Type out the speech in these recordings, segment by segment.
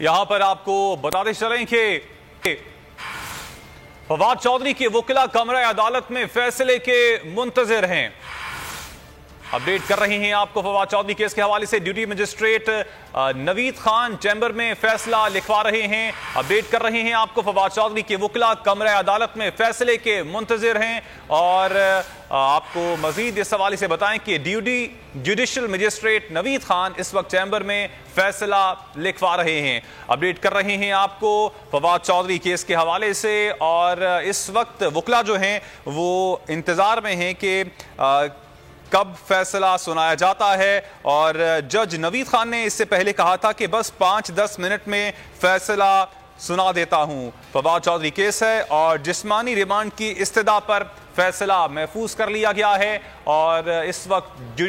यहां पर आपको बताते चलें कि फवाद चौधरी के वकीला कमरा अदालत में फैसले के मुंतजिर हैं। अपडेट कर रहे हैं आपको फवाद चौधरी केस के हवाले से duty magistrate Naveed Khan chamber में फैसला लिखवा रहे हैं। अपडेट कर रहे हैं आपको फवाद चौधरी के वकीला कमरा अदालत में फैसले के मुंतजिर हैं। और आपको मजीद इस हवाले से बताएं कि जुडिशल मजिस्ट्रेट नवीद खान इस वक्त चैम्बर में फैसला लिखवा रहे हैं। अपडेट कर रहे हैं आपको फवाद चौधरी केस के हवाले से। और इस वक्त वकीला जो हैं वो इंतजार में हैं कि कब फैसला सुनाया जाता है। और जज नवीद खान ने इससे पहले कहा था कि बस 5-10 मिनट में फैसला सुना देता हूं। फवाद चौधरी केस है और जिस्मानी रिमांड की इस्तदा पर फैसला महफूज कर लिया गया है। और इस वक्त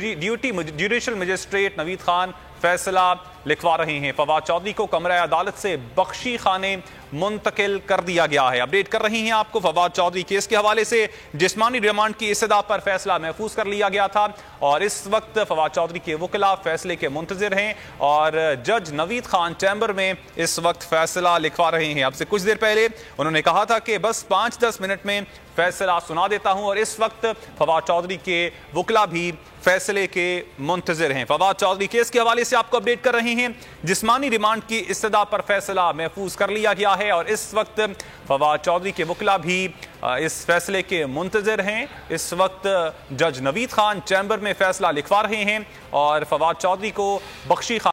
जुडिशल मजिस्ट्रेट नवीद खान फैसला लिखवा रहे हैं। फवाद चौधरी को कमरा अदालत से बख्शी खाने मुंतकिल कर दिया गया है। अपडेट कर रही हैं आपको फवाद चौधरी केस के हवाले से। जिस्मानी रिमांड की इस्तदा पर फैसला महफूज कर लिया गया था और इस वक्त फवाद चौधरी के वकीला फैसले के मुंतजिर हैं। और जज नवीद खान चैम्बर में इस वक्त फैसला लिखवा रहे हैं। अब से कुछ देर पहले उन्होंने कहा था कि बस 5-10 मिनट में फैसला सुना देता हूं। और इस वक्त फवाद चौधरी के वकीला भी फैसले के मुंतजिर हैं। फवाद चौधरी केस के हवाले से आपको अपडेट कर रहे हैं। जिस्मानी रिमांड की इस्तदा पर फैसला महफूज कर लिया गया है और इस वक्त फवाद चौधरी के वकीला भी इस फैसले के मुंतजिर हैं। इस वक्त जज नवीद खान चैम्बर में फैसला लिखवा रहे हैं और फवाद चौधरी को बख्शी खान